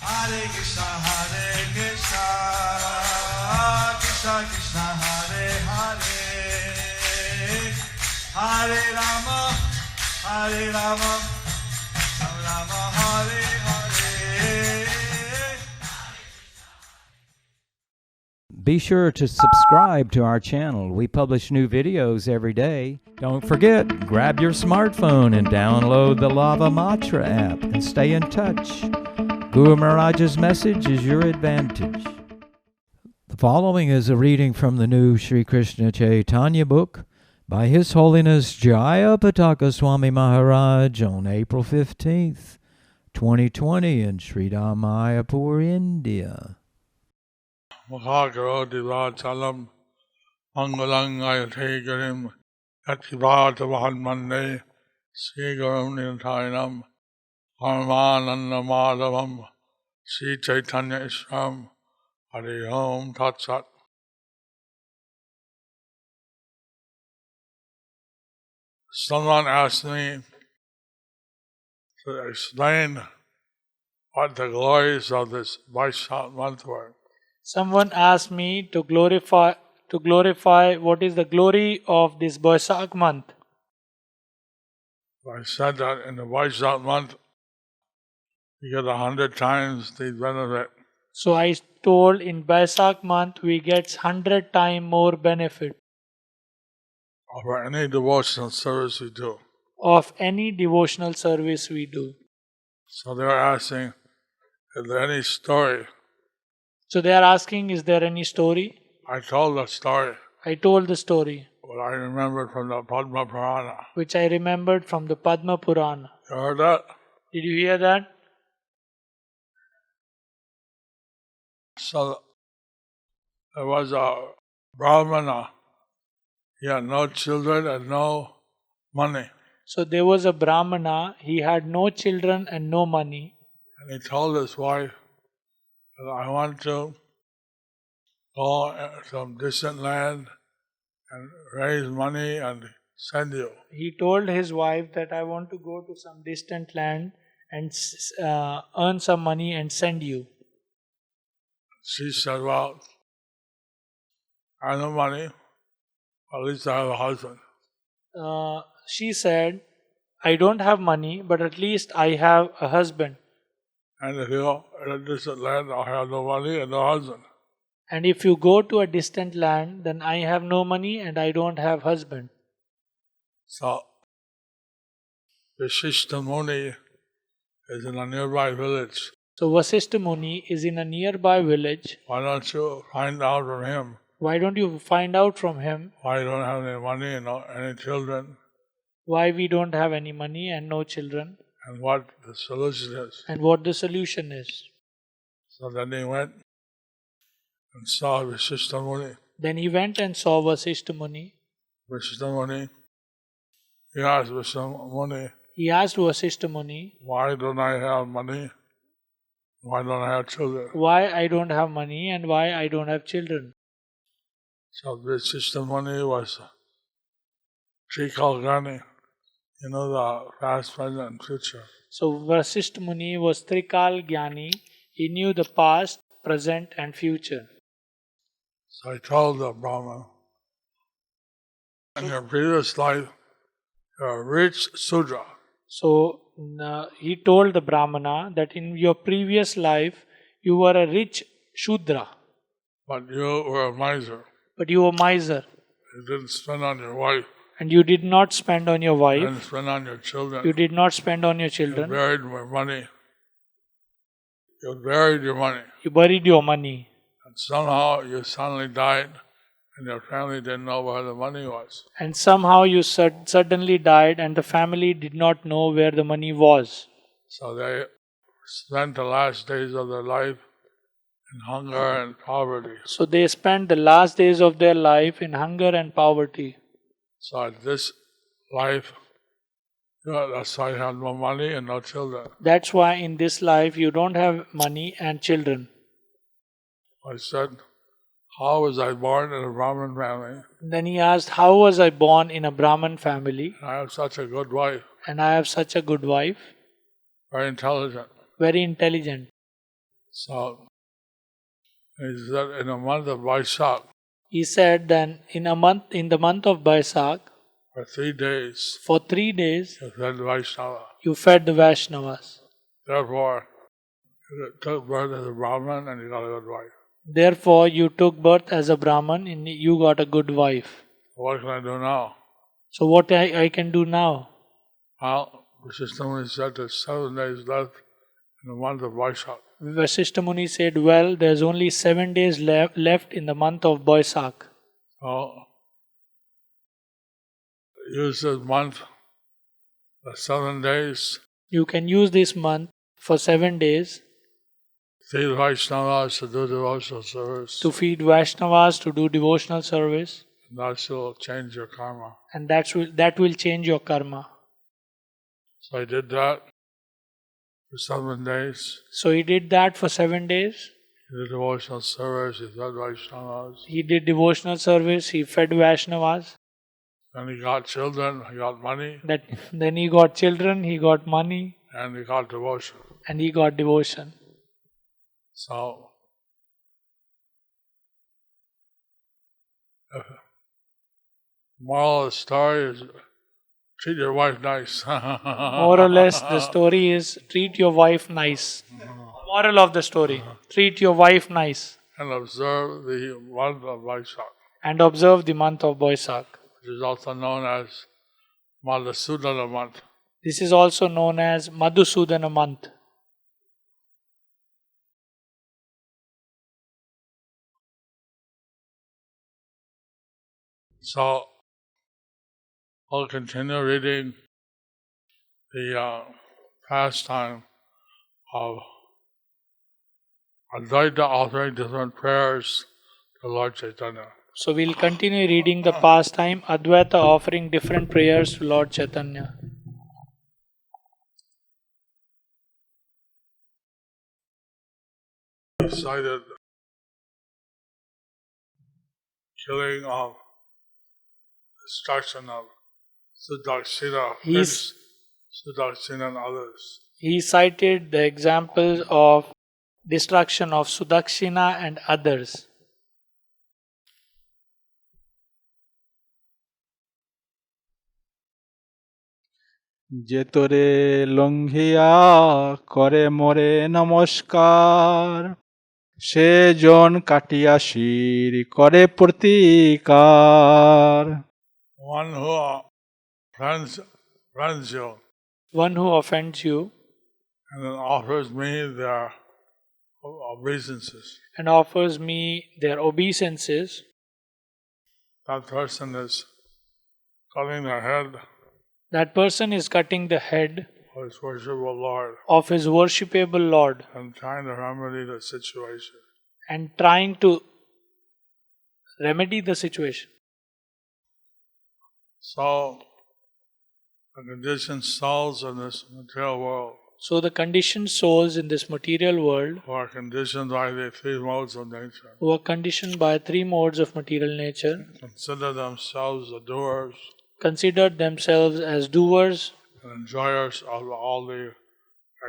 Hare Krishna, Krishna Krishna, Hare Hare, Hare Rama, Rama Rama, Hare Hare. Be sure to subscribe to our channel. We publish new videos every day. Don't forget, grab your smartphone and download the Lava Matra app and stay in touch. Guru Maharaj's message is your advantage. The following is a reading from the new Sri Krishna Caitanya Book by His Holiness Jayapataka Swami Maharaj on April 15th, 2020 in Sri Mayapur, India. Mukhakaroti vachalam mangalang ayate garim yativata vahanmande Sri Gurum Nitainam Paramananda Madhavam Sri Chaitanya Ishram Hari Om Tat Sat. Someone asked me to explain what the glories of this Vaishak month were. Someone asked me to glorify what is the glory of this Baisakh month. I said that in the Vaishak month you get 100 times the benefit So I told in Baisakh month we get 100 times more benefit of any devotional service we do. of any devotional service we do. So they were asking, is there any story? So they are asking, is there any story? I told the story, I told the story, what I remembered from the Padma Purana. which I remembered from the Padma Purana. You heard that? Did you hear that? So there was a Brahmana. He had no children and no money. So there was a Brahmana, he had no children and no money. And he told his wife that I want to go to some distant land and raise money and send you. He told his wife that I want to go to some distant land and earn some money and send you. She said, well, I have no money, at least I have a husband. She said, I don't have money, but at least I have a husband. And if you go in a distant land, I have no money and no husband. And if you go to a distant land, then I have no money and I don't have husband. So, Vishishta Muni is in a nearby village. So Vasishtha Muni is in a nearby village. Why don't you find out from him Why don't you find out from him why you don't have any money and any children, why we don't have any money and no children, and what the solution is? and what the solution is? So then he went and saw Vishishta Muni. Then he went and saw Vasishtha Muni. Vishishta Muni, he asked Vishishta Muni, He asked Vasishtha Muni, why don't I have money? Why don't I have children? why I don't have money and why I don't have children. So Vishishta Muni was Trikalgani, the past, present, and future. So Vasishtha Muni was Trikal Jnani. He knew the past, present and future. So he told the Brahman, in your previous life, you're a rich Sudra. So he told the Brahmana that in your previous life you were a rich Shudra, But you were a miser. but you were miser. You didn't spend on your wife. And you did not spend on your You wife. didn't spend on your children. You did not spend on your You children. buried your money. You buried your money. You buried your money. And somehow you suddenly died and your family didn't know where the money was. And somehow you suddenly died and the family did not know where the money was. So they spent the last days of their life in hunger and poverty. So they spent the last days of their life in hunger and poverty. So at this life, that's why you have no money and no children. That's why in this life you don't have money and children. I said, how was I born in a Brahmin family? Then he asked, how was I born in a Brahmin family And I have such a good wife, and I have such a good wife, very intelligent. very intelligent. So he said in the month of Vaishak, He said then in the month of Baisakh, for 3 days, for 3 days he fed Vaishnava. you fed the Vaishnavas. Therefore, he took birth as a Brahmin and he got a good wife. Therefore you took birth as a Brahman and you got a good wife. What can I do now? So what I can do now? Well, Vasishtha Muni said there's 7 days left in the month of Vaishak. Vasishtha Muni said, well, there's only 7 days left in the month of Baisakh. So, use this month, the 7 days, You can use this month for 7 days feed Vaishnavas to do devotional service. to feed Vaishnavas, to do devotional service, And that will change your karma. and that will change your karma. So I did that for 7 days. So he did that for 7 days. He did devotional service, he fed Vaishnavas. He did devotional service, he fed Vaishnavas. Then he got children, he got money, Then he got children, he got money, and he got devotion. and he got devotion. So, moral of the story is treat your wife nice. More or less, the story is treat your wife nice. Moral of the story, treat your wife nice. And observe the month of Vaishak, And observe the month of Baisakh. which is also known as Madhusudana month. This is also known as Madhusudana month. So, I'll continue reading the pastime of Advaita offering different prayers to Lord Chaitanya. So we'll continue reading the pastime Advaita offering different prayers to Lord Chaitanya. Cited killing of destruction of Sudakshina, He's- Sudakshina and others. He cited the examples of destruction of Sudakshina and others. যে তোরে লঙ্ঘিয়া করে মোরে নমস্কার সে জন কাটিয়া শির করে প্রতিকার One who offends you One who offends you and then offers me their obeisances. and offers me their obeisances, That person is cutting the head that person is cutting the head of his worshipful Lord of his worshipable Lord and trying to remedy the situation. and trying to remedy the situation. So, the conditioned souls in this material world So the conditioned souls in this material world, who are conditioned by the 3 modes of nature, who are conditioned by 3 modes of material nature, consider themselves the doers consider themselves as doers and enjoyers of all the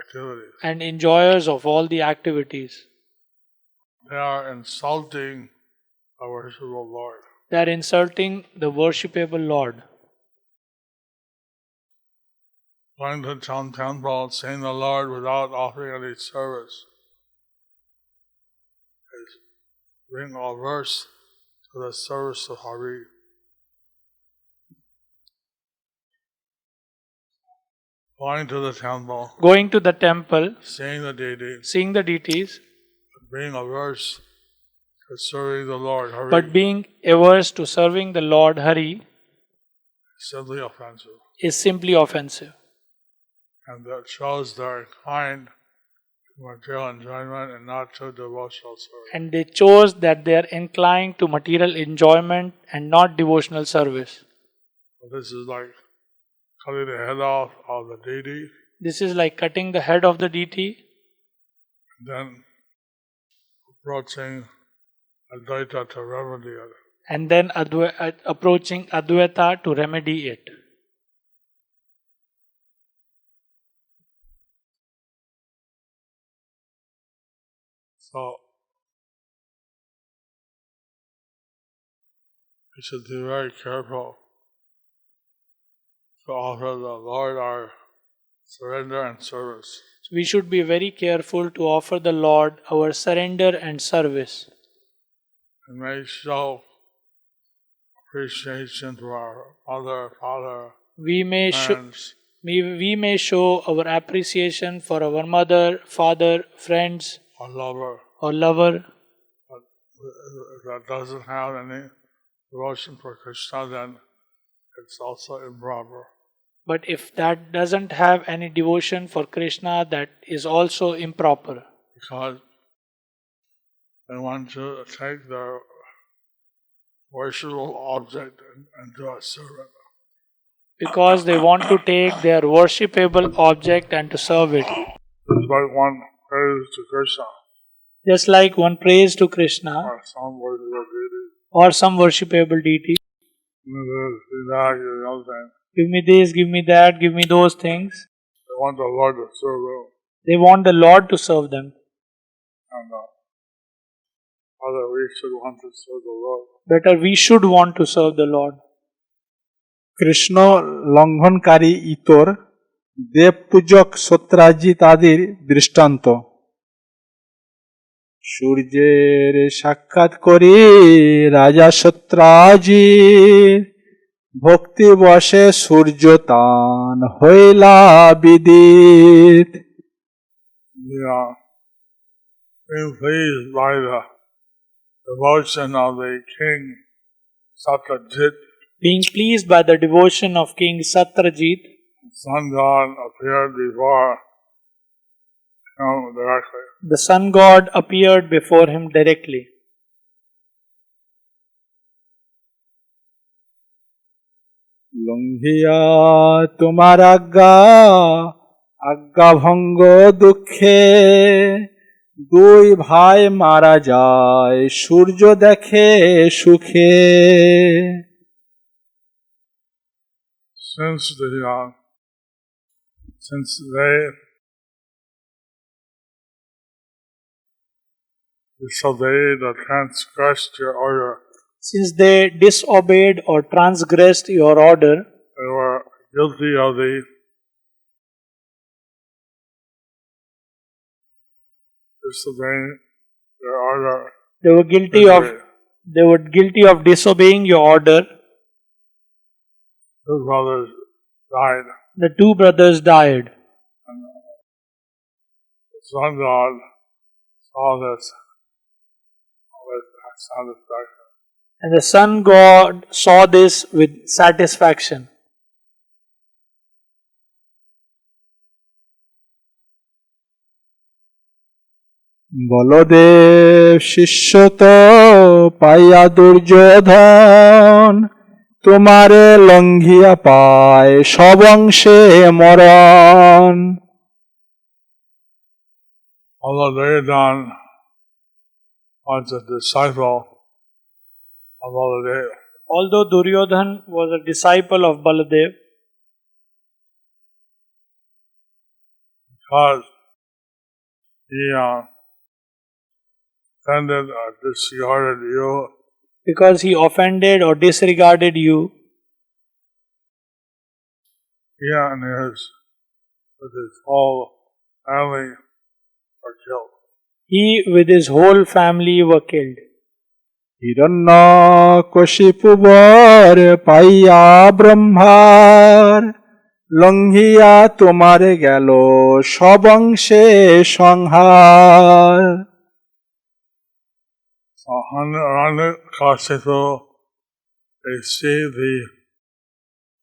activities. and enjoyers of all the activities. They are insulting the worshipful Lord. They are insulting the worshipable Lord. Going to town temple, seeing the Lord without offering any service is being averse to the service of Hari. Going to the temple, Going to the temple, seeing the deity, seeing the deities, being averse to serving the Lord Hari but being averse to serving the Lord Hari is simply offensive. is simply offensive. And that shows they're inclined to material enjoyment and not to devotional service. And they chose that they are inclined to material enjoyment and not devotional service. So this is like cutting the head off of the deity, This is like cutting the head of the deity and then approaching Advaita to remedy it. and then approaching Advaita to remedy it. So we should be very careful to offer the Lord our surrender and service. So we should be very careful to offer the Lord our surrender and service. And may show appreciation to our mother, father, We may show friends, we may show our appreciation for our mother, father, friends, or lover. or lover. But if that doesn't have any devotion for Krishna, then it's also improper. But if that doesn't have any devotion for Krishna, that is also improper. Because they want to take their worshipable object and do a servant. Because they want to take their worshipable object and to serve it. Just like one prays to Krishna Just like one prays to Krishna or some worshipable deity. or some worshipable deity. Give me this, give me that, give me those things. They want the Lord to serve them. They want the Lord to serve them. And other we should want to serve the Lord. Better we should want to serve the Lord. Krishna লঙ্ঘনকারী ইতর দেবপূজক সত্রাজিৎ আদির দৃষ্টান্ত সূর্যের সাক্ষাৎ করি রাজা সত্রাজিৎ ভক্তি বসে সূর্য তান হইলা বিদিত Being pleased by the devotion of the king Satyajit, Being pleased by the devotion of King Satyajit, the sun god appeared before him directly. the sun god appeared before him directly. লঙ্ঘিয়া তোমার আজ্ঞা ভঙ্গ দুঃখে দুই ভাই মারা যায় সূর্য দেখে সুখে Since they disobeyed or transgressed your order, Since they disobeyed or transgressed your order, they were guilty of the disobeying your order. they were guilty of disobeying your order. Two brothers died. The two brothers died. And the sun god saw this with satisfaction. And the sun god saw this with satisfaction. Baladev শিষ্য তো পাইয়া দুর্যোধন তোমারে লঙ্ঘিয়া পায় সব অংশে মরণ Although Duryodhan was a disciple of Baladev, Although Duryodhan was a disciple of Baladev, because he offended or disregarded you, because he offended or disregarded you, he and with his whole family were killed. he with his whole family were killed. হিরণ্য কশিপুবর পাইয়া ব্রহ্মার লঙ্ঘিয়া তোমারে গেল সব অংশে সংহার So Kashipu received the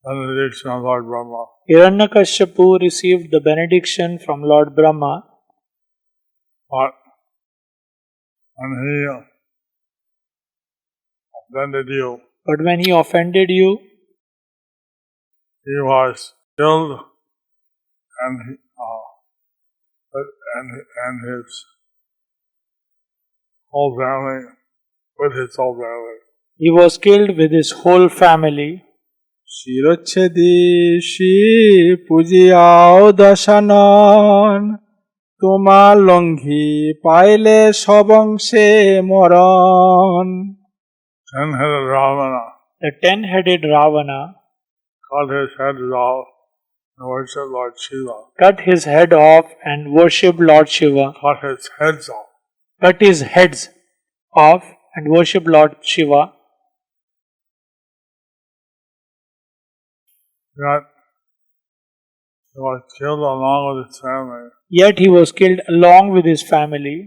benediction of Lord Brahma. Hiranyakashipu received the benediction from Lord Brahma, But when he offended you, but when he offended you, he was killed and his whole family, with his whole family. he was killed with his whole family. শিরচ্ছেদি পূজিয়াও Dashanan তোমা লঙ্ঘি পাইলে সবংশে মরণ। Ten-headed Ravana The 10-headed Ravana cut his head off and worship Lord Shiva. cut his head off and worshipped Lord Shiva. Cut his heads off. Cut his heads off and worshipped Lord Shiva. Yet he was killed along with his family. Yet he was killed along with his family.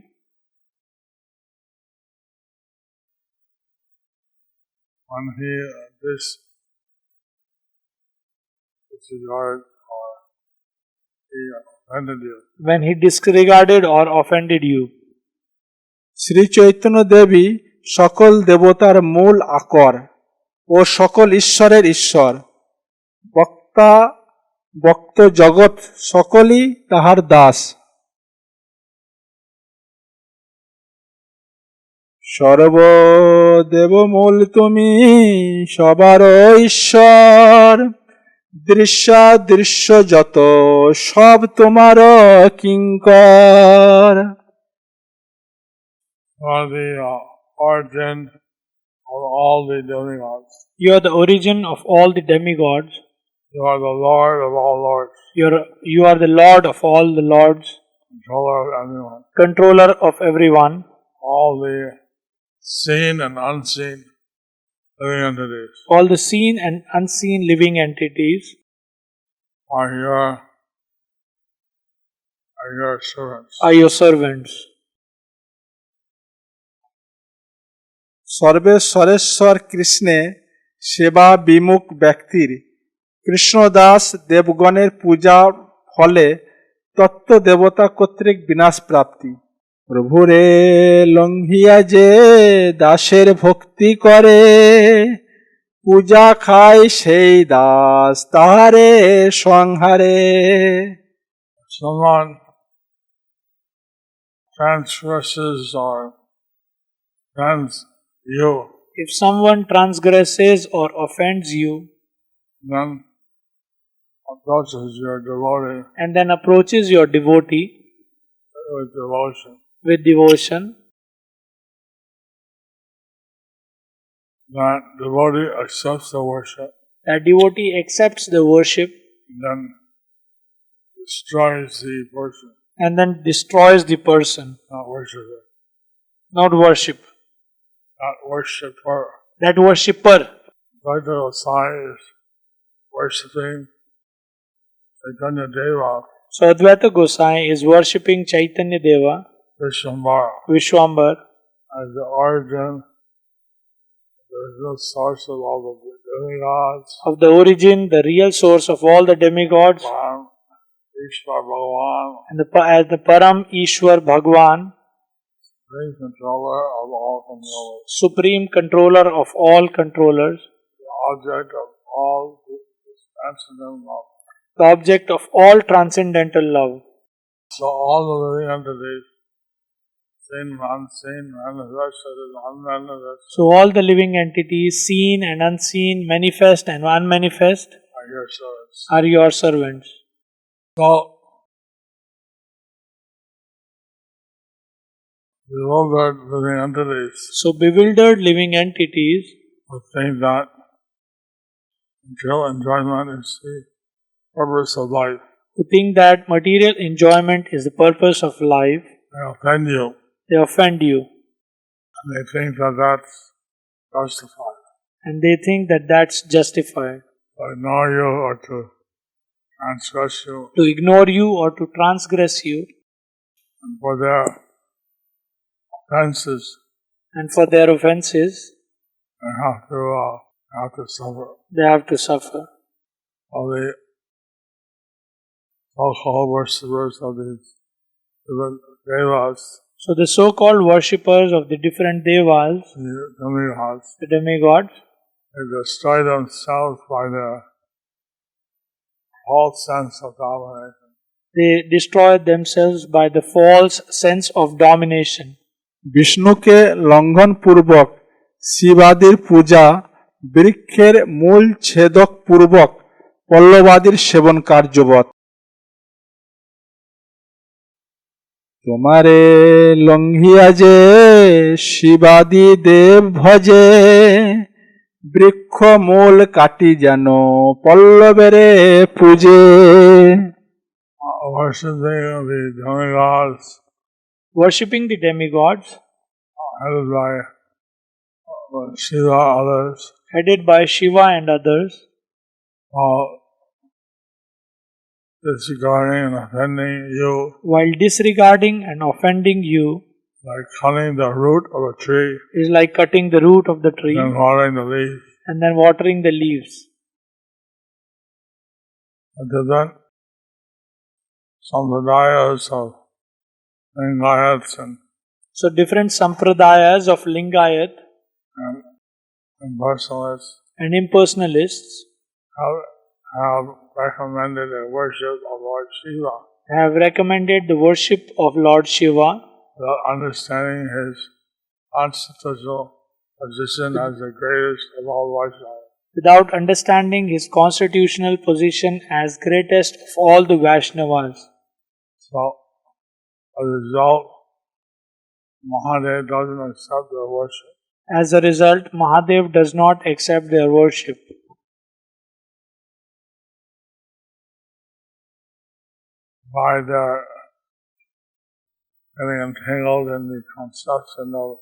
When he disregarded or he offended you. When he disregarded or offended you. Shri Chaitanya দেবী সকল দেবতার মূল আকর ও সকল ঈশ্বরের ঈশ্বর। বক্তা ভক্ত জগৎ সকলই তাহার দাস। সর্বদেবমূল তুমি সবার ঈশ্বর, দৃশ্যাদৃশ্য যত সব তোমার কিঙ্কর। You are the origin of all the demigods. You are the origin of all the demigods. You are the Lord of all lords, You are the Lord of all the lords, controller of everyone. controller of everyone. All the seen and unseen living entities All the seen and unseen living entities are your servants. are your servants. সর্বেশ্বরেশ্বর কৃষ্ণে সেবা বিমুখ ব্যক্তির কৃষ্ণদাস দেবগণের পূজা ফলে তত্ত্ব দেবতা কর্তৃক বিনাশ প্রাপ্তি। প্রভুরে লঙ্ঘিয়া যে দাসের ভক্তি করে, পূজা খায় সেই দাস তাহারে সংহারে। Someone transgresses or offends you, If someone transgresses or offends you then approaches your devotee and then approaches your devotee with devotion, with devotion, that devotee accepts the worship that devotee accepts the worship and then destroys the person, and then destroys the person, not worshiper. not worship. Not worshiper. That worshipper. Bhakta Gosai is worshipping Caitanya Deva, So Advaita Gosai is worshipping Chaitanya Deva, Vishwambara, Vishwambar, as the origin, the real source of all the demigods, of the origin, the real source of all the demigods, Param, Ishwar Bhagavan, and as the Param Ishwar Bhagwan, supreme controller of all controllers, supreme controller of all controllers, the object of all transcendental love. the object of all transcendental love. So all the living entities, seen, unseen, manifested and unmanifested, So all the living entities, seen and unseen, manifest and unmanifest, are your servants. are your servants. So bewildered living entities So bewildered living entities would think that material enjoyment is the purpose of life. who think that material enjoyment is the purpose of life, They offend you, they offend you, and they think that that's justified. and they think that that's justified. To ignore you or to transgress you, To ignore you or to transgress you, and for their offenses, and for their offenses, they have to suffer. they have to suffer. All the so-called worshippers of these different devas, So the so-called worshippers of the different devas, the demigods, the demigods, they destroy themselves by their false sense of domination. they destroy themselves by the false sense of domination. বিষ্ণুকে লঙ্ঘন পূর্বক শিবাদির পূজা, বৃক্ষের মূল ছেদক পূর্বক পল্লবাদির সেবন কার্যবৎ। তোমারে লঙ্ঘিয়া যে শিবাদি দেব ভজে বৃক্ষ মূল কাটি যেন পল্লবেরে পূজে। Worshipping the demigods, Worshipping the demigods, headed by Shiva, others, headed by Shiva and others, while disregarding and offending you, while disregarding and offending you, like cutting the root of a tree is like cutting the root of the tree and watering the leaf. and then watering the leaves. And to that, sampradayas of Lingayats So different sampradayas of Lingayat and impersonalists and impersonalists have recommended the worship of Lord Shiva have recommended the worship of Lord Shiva without understanding his constitutional position as the greatest of all Vaishnavas. without understanding his constitutional position as greatest of all the Vaishnavas. So, as a result, Mahadev doesn't accept their worship. As a result, Mahadev does not accept their worship. By their getting entangled in the conception of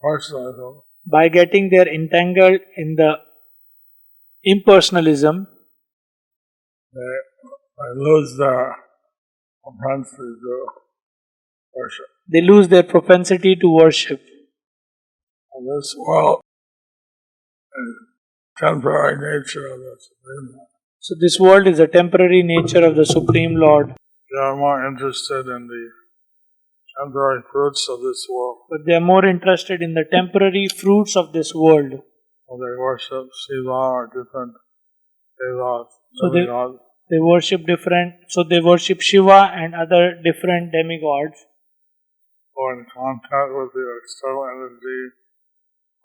personalism, By getting their entangled in the impersonalism, they lose their propensity to worship. they lose their propensity to worship. And this world is temporary nature of the Supreme Lord. So this world is a temporary nature of the Supreme Lord, They are more interested in the temporary fruits of this world. but they are more interested in the temporary fruits of this world. So they worship Shiva or different devas, So they- demigods, They worship Shiva and other different demigods who are in contact with the external energy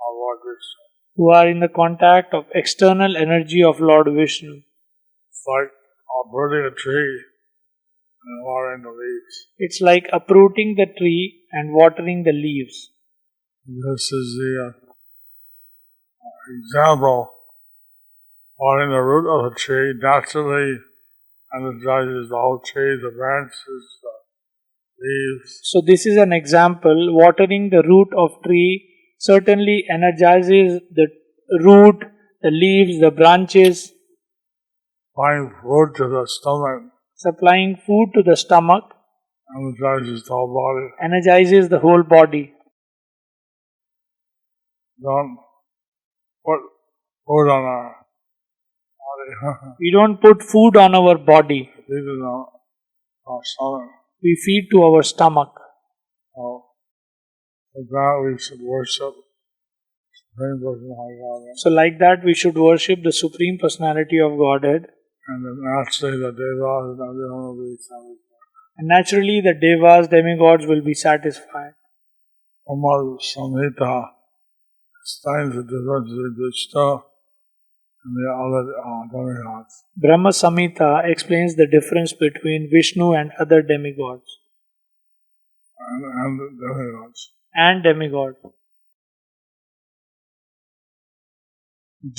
of Lord Krishna. who are in the contact of external energy of Lord Vishnu. It's like uprooting a tree and watering the leaves. It's like uprooting the tree and watering the leaves. This is the example. Watering the root of a tree naturally energizes the whole tree, the branches, the leaves. So this is an example. Watering the root of tree certainly energizes the root, the leaves, the branches. Applying food to the stomach Supplying food to the stomach energizes the whole body. energizes the whole body. Don't put food on our body. We don't put food on our body. Feed it on our stomach. We feed to our stomach. So, with that we should worship Supreme Personality of Godhead. So like that we should worship the Supreme Personality of Godhead. And then naturally the devas and everyone will be satisfied. And naturally the devas, demigods will be satisfied. Amal Samhita explains the difference between Vishnu and the other demigods. Brahma Samhita explains the difference between Vishnu and other demigods And the demigods. and demigod.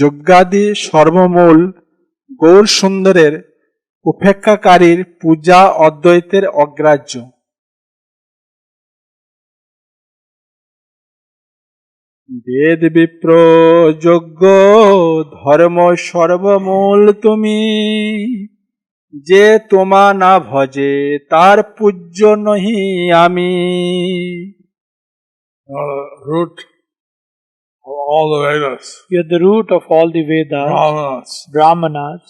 যজ্ঞাদি সর্বমূল Gour সুন্দরের উপেক্ষাকারীর পূজা অদ্বৈতের অগ্রাহ্য। বেদ বিপ্র যজ্ঞ ধর্ম সর্বমূল তুমি, যে তোমা না ভজে তার পূজ্য নহি আমি। Root of all the Vedas, You are the root of all the Vedas, Brahmanas,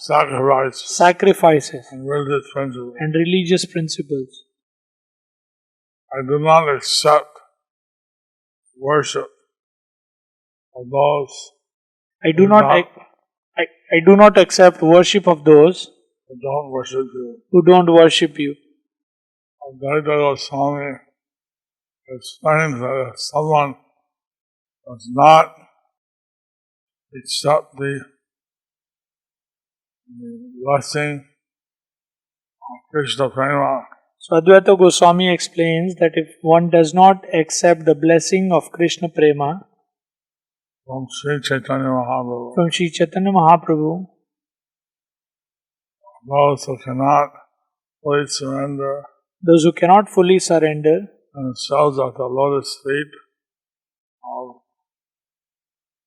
sacrifices, and religious principles. and religious principles. I do not accept worship of those I do not I do not accept worship of those who don't worship you. who don't worship you. Jayapataka Swami explains that if someone does not accept the blessing of Krishna Prema, So Advaita Goswami explains that if one does not accept the blessing of Krishna Prema from Sri Chaitanya Mahaprabhu, from Sri Chaitanya Mahaprabhu, those who cannot fully surrender those who cannot fully surrender themselves at the lotus feet of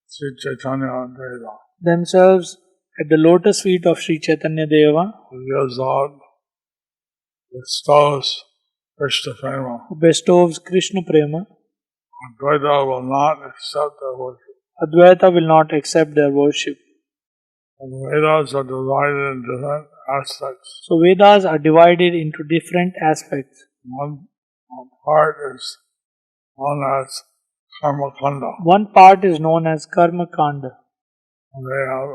Sri Chaitanya Deva, themselves at the lotus feet of Sri Chaitanya Deva, who gives out, bestows Krishna Prema, who bestows Krishna Prema, Advaita will not accept their worship. Advaita will not accept their worship. And the Vedas are divided in different aspects. So Vedas are divided into different aspects. One part is known as Karma Kanda. One part is known as Karma Kanda. They have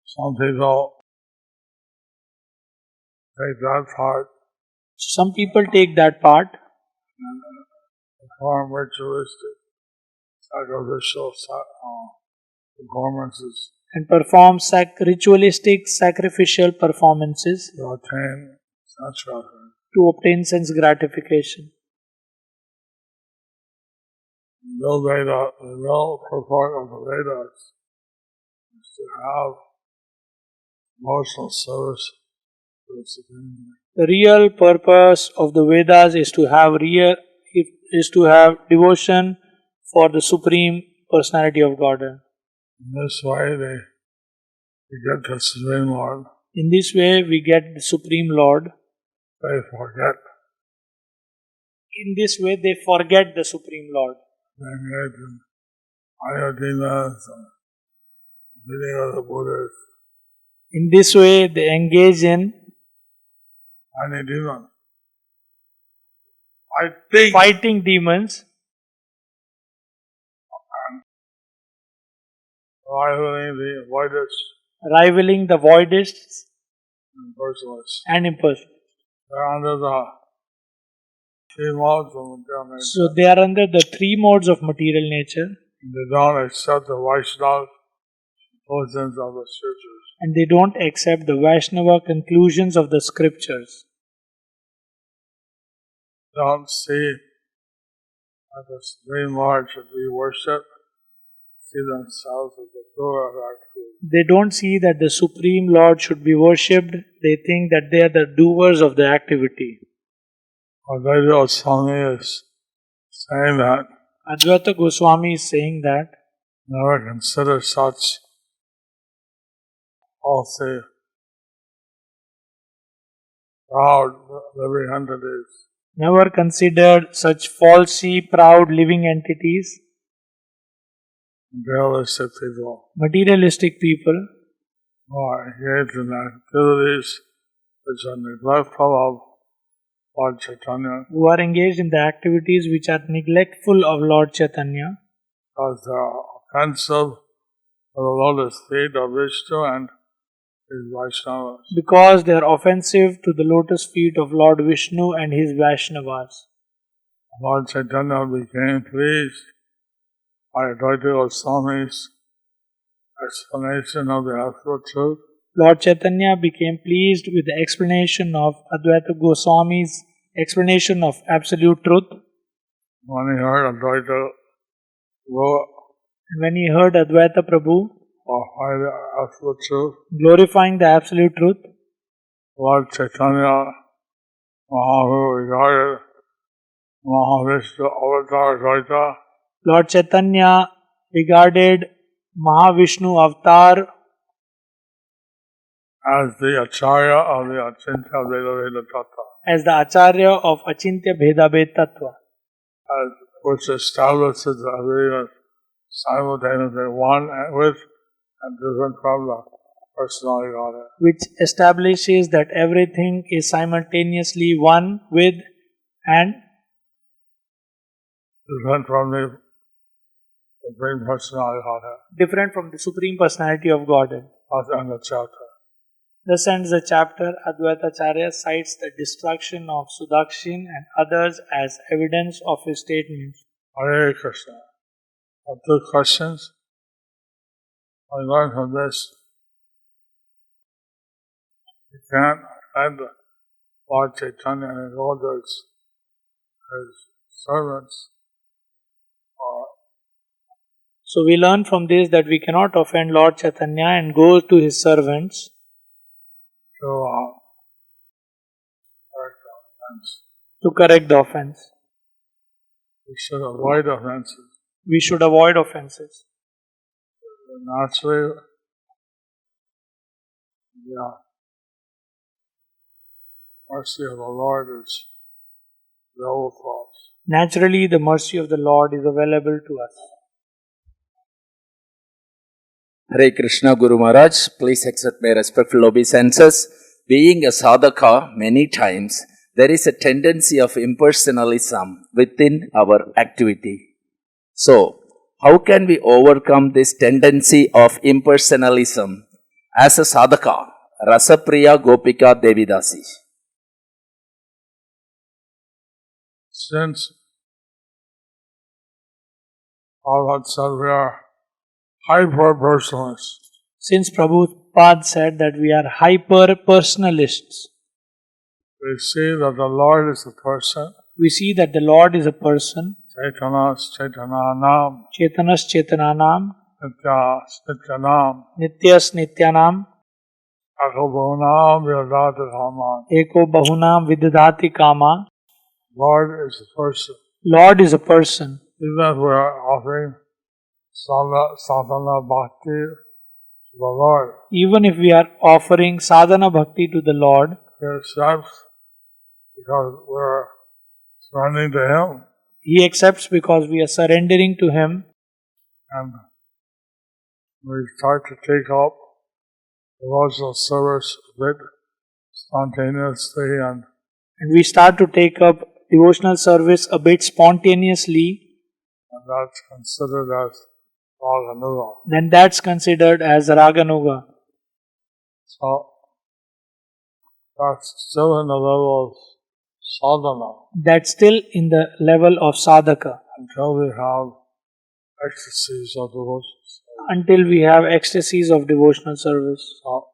some people take that part Some people take that part and perform ritualistic sacrificial performances and perform ritualistic sacrificial performances to attain sensual. to obtain sense gratification. The real purport of the Vedas is to have emotional service to the Supreme Being. The real purpose of the Vedas is to have devotion for the Supreme Personality of Godhead. In this way, they get the Supreme Lord. In this way, we get the Supreme Lord. They forget. In this way, they forget the Supreme Lord. They engage in Ayadenas and meeting of the Buddhas. In this way, they engage in Any demon. fighting demons, Rivaling the voidists rivaling the voidists and personalists. and impersonalists. They're under the three modes of material nature. So they are under the three modes of material nature, They don't accept the Vaishnava conclusions of the scriptures. and they don't accept the Vaishnava conclusions of the scriptures. Don't see that the Supreme Lord should be worshipped, see themselves as the doer of activity. They don't see that the Supreme Lord should be worshipped. They think that they are the doers of the activity. Advaita Swami is saying that Advaita Goswami is saying that never consider such falsely proud living entities. never considered such falsely proud living entities, Realistic people materialistic people who are engaged in activities which are neglectful of Lord Chaitanya who are engaged in the activities which are neglectful of Lord Chaitanya because they are offensive to the lotus feet of Vishnu and his Vaishnavas. because they are offensive to the lotus feet of Lord Vishnu and his Vaishnavas. Lord Chaitanya became pleased by Advaita Goswami's explanation of the absolute truth. Lord Chaitanya became pleased with the explanation of Advaita Goswami's explanation of absolute truth. When he heard Advaita go When he heard Advaita Prabhu by the absolute truth, glorifying the absolute truth, Lord Chaitanya Mahaprabhu regarded Mahavishnu Avatar Advaita Lord Chaitanya regarded Mahavishnu Avatar as the Acharya of the Achintya Veda Veda Tattva, as the Acharya of Achintya Bheda Bhed Tattva, which establishes that we are simultaneously one with and different from the personality Godhead. which establishes that everything is simultaneously one with and Different from the Supreme Personality Godhead. different from the Supreme Personality of Godhead. That's the end of the chapter. Thus ends the chapter. Advaita Acharya cites the destruction of Sudakshin and others as evidence of his statements. Hare Krishna. I have two questions. I learned from this. You can't offend Lord Chaitanya and his orders, his servants, or So we learn from this that we cannot offend Lord Chaitanya and go to his servants to correct the offense. to correct the offense. We should avoid offenses. We should avoid offenses. Naturally, yeah, mercy of the Lord is available for us. Naturally, the mercy of the Lord is available to us. Hare Krishna Guru Maharaj, please accept my respectful obeisances. Being a sadhaka many times, there is a tendency of impersonalism within our activity. So, how can we overcome this tendency of impersonalism as a sadhaka? Rasapriya Gopika Devidasi. Since Prabhupada said we are hyper-personalists, Since Prabhupada said that we are hyper-personalists, we see that the Lord is a person, we see that the Lord is a person, Chaitanas Chaitananam, Chetanas Chetananam, Nityas Nityanam, Nityas Nityanam, Akobhunam Vyadatahaman. Eko Bahunam Vidadati Kama. Lord is a person. Lord is a person. Even if we are offering sadhana bhakti to the Lord, Even if we are offering sadhana bhakti to the Lord, He accepts because we're surrendering to Him, He accepts because we are surrendering to Him, and we start to take up devotional service a bit spontaneously, and and we start to take up devotional service a bit spontaneously, that's considered as raganuga. then that's considered as Raganuga. So that's still in the level of sadhana That's still in the level of sadhaka until we have ecstasies of devotion. until we have ecstasies of devotional service. So,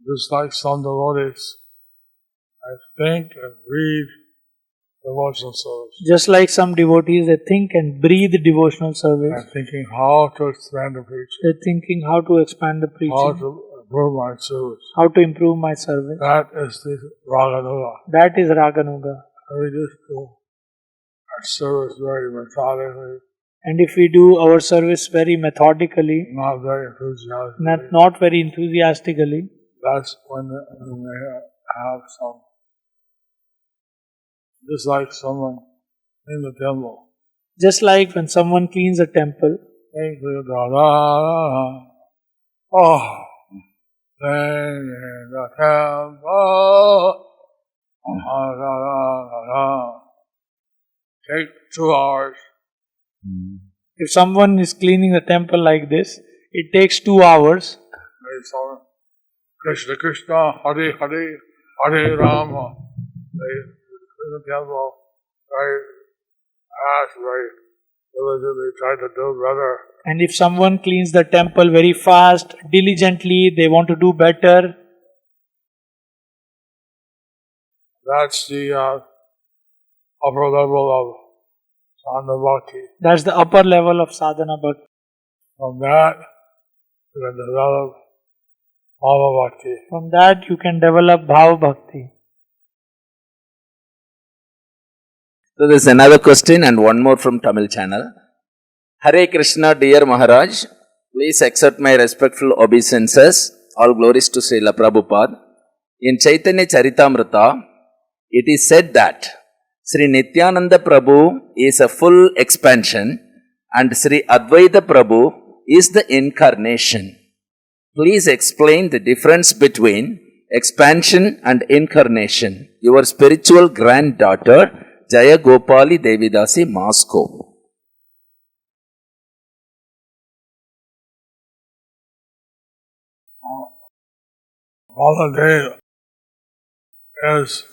just like some devotees, I think and read devotional service. Just like some devotees, they think and breathe devotional service. I'm thinking how to expand the preaching, They're thinking how to expand the how preaching, to improve my service. how to improve my service. That is the raganuga. That is Raganuga. And we just do our service very methodically, And if we do our service very methodically, not very enthusiastically. not very enthusiastically, That's when they have some, just like someone in the temple. just like when someone cleans a temple, Thank you, Dada. Oh, clean the temple. Take 2 hours. if someone is cleaning the temple like this, it takes 2 hours. They saw Krishna Krishna, Hare Hare, Hare Rama. They clean the temple very fast, very diligently, try to do better. And if someone cleans the temple very fast, diligently, they want to do better, That's the upper level of sadhana bhakti. that's the upper level of sadhana bhakti. From that, you can develop bhava bhakti. From that, you can develop bhava bhakti. So there's another question and one more from Tamil channel. Hare Krishna, dear Maharaj, please accept my respectful obeisances. All glories to Srila Prabhupada. In Chaitanya Charitamrita, it is said that Sri Nityananda Prabhu is a full expansion and Sri Advaita Prabhu is the incarnation. Please explain the difference between expansion and incarnation. Your spiritual granddaughter, Jayapataka Devidasi, Moscow. Baladev is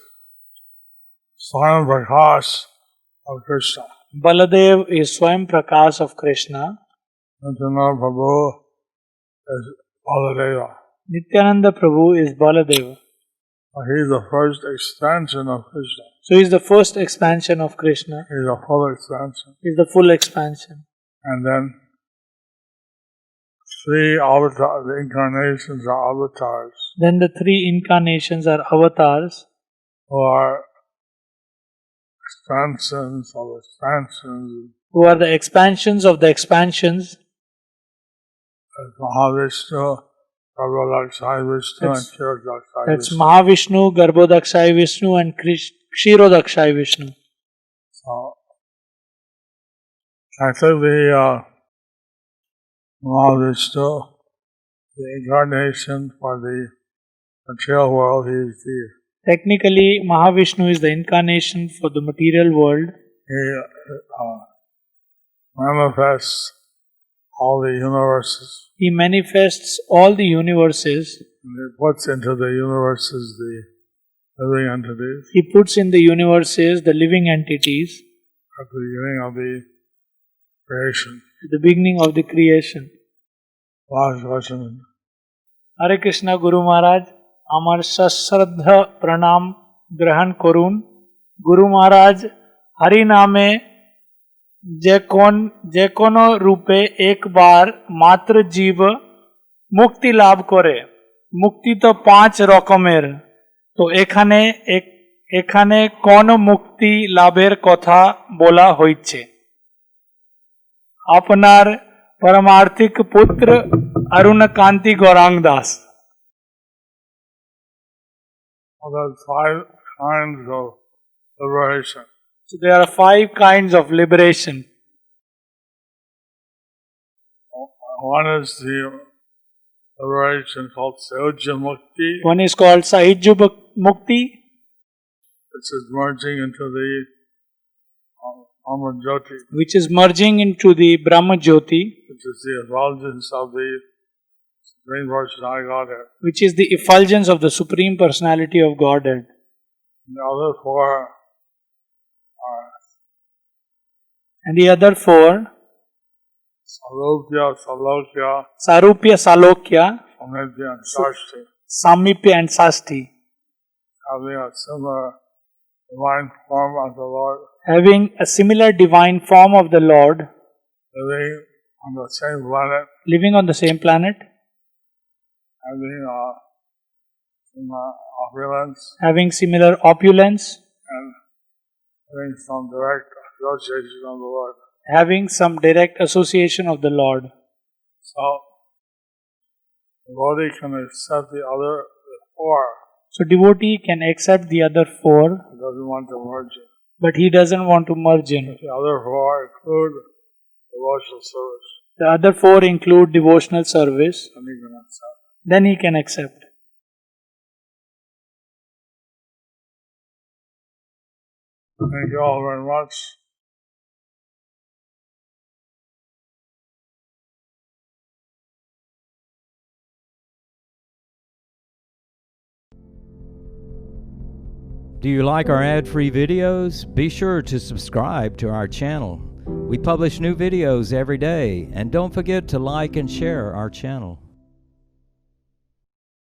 Swami Prakash of Krishna. Baladev is Swam Prakash of Krishna. Nityananda Prabhu is Baladeva. Nityananda Prabhu is Baladeva. He's the first expansion of Krishna. So he is the first expansion of Krishna. He's a full expansion. He is the full expansion. And then three avatars, the incarnations are avatars, Then the three incarnations are avatars, who are expansions of expansions, who are the expansions of the expansions. as Mahavishnu, Garbhodakshai Vishnu, and Kshirodakshai That's Vishnu. Mahavishnu, Garbhodakshai Vishnu and Kshirodakshai Vishnu. So, actually, Mahavishnu, the incarnation for the material world, he is the Technically, Mahavishnu is the incarnation for the material world. he manifests all the universes, He manifests all the universes. and he puts into the universes the living entities He puts in the universes the living entities at the beginning of the creation. at the beginning of the creation. Last question. Hare Krishna Guru Maharaj, আমার সশ্রদ্ধা প্রণাম গ্রহণ করুন। গুরু মহারাজ হরি নামে যে কোনো রূপে একবার মাত্র জীব মুক্তি লাভ করে। মুক্তি তো 5 রকমের, তো এখানে কোন মুক্তি লাভের কথা বলা হয়েছে? আপনার परमार्थिक पुत्र अरुण कांति गौरांग दास। Well, there's 5 kinds of liberation. So there are 5 kinds of liberation. One is the liberation called Sahaja Mukti, One is called Sahijya Mukti, which is merging into the Brahma Jyoti, which is merging into the Brahma Jyoti, which is the effulgence of the Supreme Personality Godhead. which is the effulgence of the Supreme Personality of Godhead. The other 4 are And the other 4, Sarupya, Salokya, Sarupya, Salokya, Samidya, and Sashti, Samipya and Sasti, having a similar divine form of the Lord, having a similar divine form of the Lord, living on the same planet, living on the same planet, having some opulence, having similar opulence, and having some direct association of the Lord. having some direct association of the Lord. So, the devotee can accept the other 4. So devotee can accept the other 4, He doesn't want to merge it. but he doesn't want to merge in. The other 4 include devotional service, The other 4 include devotional service, and he can accept. then he can accept. Thank you all very much. Do you like our ad-free videos? Be sure to subscribe to our channel. We publish new videos every day, and don't forget to like and share our channel.